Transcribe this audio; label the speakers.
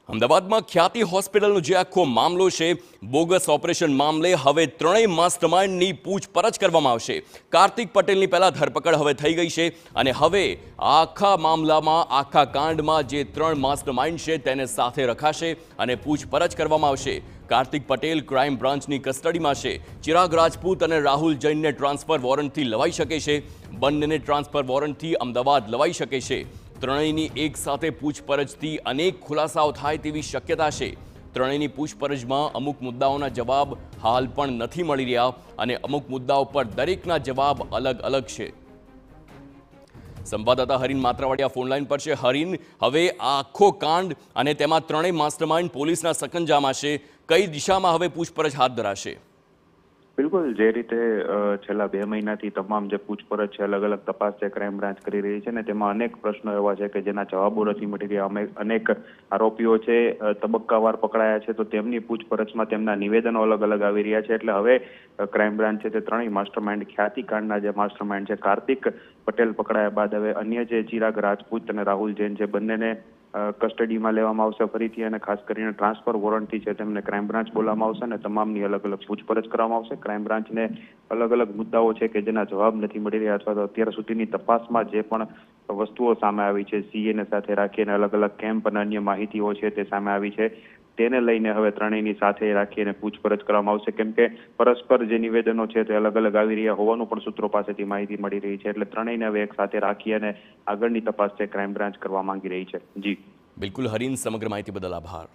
Speaker 1: અમદાવાદમાં ખ્યાતિ હોસ્પિટલનો જે આખો મામલો છે, બોગસ ઓપરેશન મામલે હવે ત્રણેય માસ્ટરમાઇન્ડની પૂછપરછ કરવામાં આવશે। કાર્તિક પટેલની પહેલા ધરપકડ હવે થઈ ગઈ છે અને હવે આખા મામલામાં, આખા કાંડમાં જે ત્રણ માસ્ટરમાઇન્ડ છે તેને સાથે રખાશે અને પૂછપરછ કરવામાં આવશે। કાર્તિક પટેલ ક્રાઇમ બ્રાન્ચની કસ્ટડીમાં છે। ચિરાગ રાજપૂત અને રાહુલ જૈનને ટ્રાન્સફર વોરંટથી લવાઈ શકે છે। બંનેને ટ્રાન્સફર વોરંટથી અમદાવાદ લવાઈ શકે છે। ત્રણેયની એક સાથે પૂછપરછથી અનેક ખુલાસાઓ થાય તેવી શક્યતા છે। ત્રણેયની પૂછપરછમાં અમુક મુદ્દાઓના જવાબ હાલ પણ નથી મળી રહ્યા અને અમુક મુદ્દાઓ પર દરેકના જવાબ અલગ અલગ છે। સંવાદદાતા હરીન માત્રાવાડિયા ફોનલાઈન પર છે। હરીન, હવે આ આખો કાંડ અને તેમાં ત્રણેય માસ્ટરમાઇન્ડ પોલીસના સકંજામાં છે, કઈ દિશામાં હવે પૂછપરછ હાથ ધરાશે?
Speaker 2: બિલકુલ, જે રીતે છેલ્લા 2 મહિનાથી તમામ જે પૂછપરછ છે, અલગ અલગ તપાસ છે ક્રાઇમ બ્રાન્ચ કરી રહી છે ને તેમાં અનેક પ્રશ્નો એવા છે કે જેના જવાબો નથી મળી રહ્યા। અનેક આરોપીઓ છે તબક્કાવાર પકડાયા છે, તો તેમની પૂછપરછમાં તેમના નિવેદનો અલગ અલગ આવી રહ્યા છે। એટલે હવે ક્રાઇમ બ્રાન્ચ છે તે ત્રણેય માસ્ટરમાઇન્ડ, ખ્યાતિકાંડના જે માસ્ટરમાઇન્ડ છે કાર્તિક પટેલ પકડાયા બાદ હવે અન્ય જે ચિરાગ રાજપૂત અને રાહુલ જૈન છે, બંનેને કસ્ટડીમાં લેવામાં આવશે ફરીથી, અને ખાસ કરીને ટ્રાન્સફર વોરંટથી છે તેમને ક્રાઇમ બ્રાન્ચ બોલાવવામાં આવશે અને તમામની અલગ અલગ પૂછપરછ કરવામાં આવશે। ક્રાઇમ બ્રાન્ચને અલગ અલગ મુદ્દાઓ છે કે જેના જવાબ નથી મળી રહ્યા અથવા તો અત્યાર સુધીની તપાસમાં જે પણ વસ્તુઓ સામે આવી છે, સીએને સાથે રાખીને અલગ અલગ કેમ્પ અને અન્ય માહિતીઓ છે તે સામે આવી છે, તેને લઈને હવે ત્રણેયની સાથે રાખીને પૂછપરછ કરવામાં આવશે। કેમ કે પરસ્પર જે નિવેદનો છે તે અલગ અલગ આવી રહ્યા હોવાનું પણ સૂત્રો પાસેથી માહિતી મળી રહી છે। એટલે ત્રણેયને હવે એક સાથે રાખી અને આગળની તપાસ છે ક્રાઇમ બ્રાન્ચ કરવા માંગી રહી છે। જી
Speaker 1: બિલકુલ હરીન, સમગ્ર માહિતી બદલ આભાર।